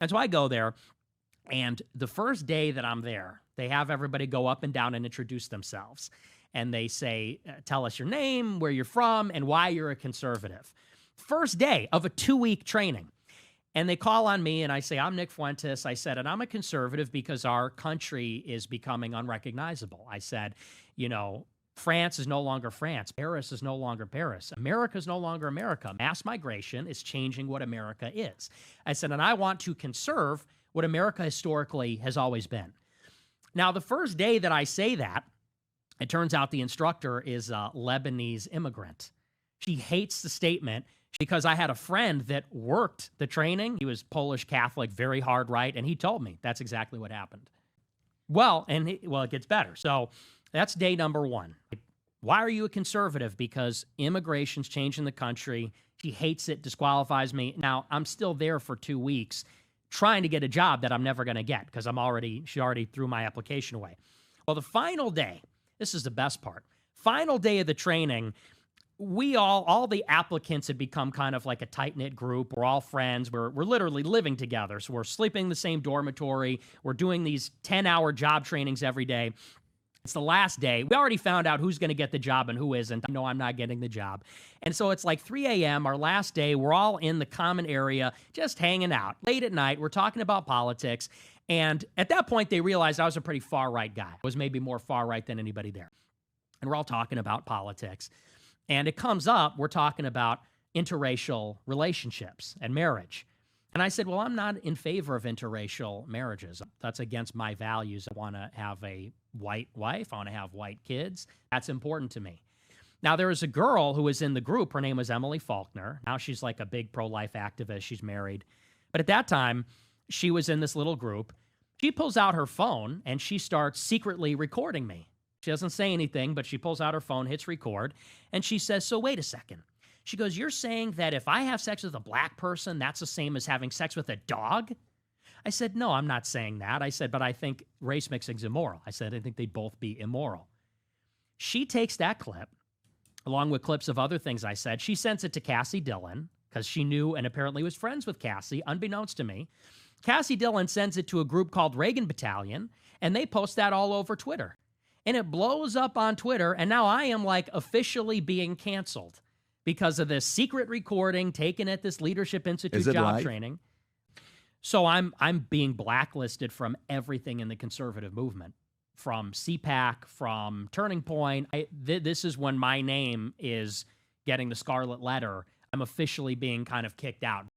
And so I go there, and the first day that I'm there, they have everybody go up and down and introduce themselves. And they say, tell us your name, where you're from, and why you're a conservative. First day of a 2-week training. And they call on me, and I say, I'm Nick Fuentes. I said, and I'm a conservative because our country is becoming unrecognizable. I said, France is no longer France. Paris is no longer Paris. America is no longer America. Mass migration is changing what America is. I said, and I want to conserve what America historically has always been. Now, the first day that I say that, it turns out the instructor is a Lebanese immigrant. She hates the statement because I had a friend that worked the training. He was Polish Catholic, very hard right, and he told me that's exactly what happened. Well, it gets better. So that's day number one. Why are you a conservative? Because immigration's changing the country. She hates it, disqualifies me. Now, I'm still there for 2 weeks trying to get a job that I'm never going to get because she already threw my application away. Well, the final day, this is the best part. Final day of the training, all the applicants had become kind of like a tight-knit group. We're all friends. We're literally living together. So we're sleeping in the same dormitory. We're doing these 10-hour job trainings every day. It's the last day. We already found out who's going to get the job and who isn't. I know I'm not getting the job. And so it's like 3 a.m., our last day. We're all in the common area, just hanging out. Late at night, we're talking about politics. And at that point, they realized I was a pretty far-right guy. I was maybe more far-right than anybody there. And we're all talking about politics. And it comes up, we're talking about interracial relationships and marriage. And I said, well, I'm not in favor of interracial marriages. That's against my values. I want to have a white wife. I want to have white kids. That's important to me. Now, there was a girl who was in the group. Her name was Emily Faulkner. Now she's like a big pro-life activist. She's married. But at that time, she was in this little group. She pulls out her phone, and she starts secretly recording me. She doesn't say anything, but she pulls out her phone, hits record, and she says, so wait a second. She goes, you're saying that if I have sex with a black person, that's the same as having sex with a dog? I said, no, I'm not saying that. I said, but I think race mixing's immoral. I said, I think they'd both be immoral. She takes that clip, along with clips of other things I said. She sends it to Cassie Dillon, because she knew and apparently was friends with Cassie, unbeknownst to me. Cassie Dillon sends it to a group called Reagan Battalion, and they post that all over Twitter. And it blows up on Twitter, and now I am like officially being canceled because of this secret recording taken at this Leadership Institute job training. So I'm being blacklisted from everything in the conservative movement, from CPAC, from Turning Point. This is when my name is getting the scarlet letter. I'm officially being kind of kicked out.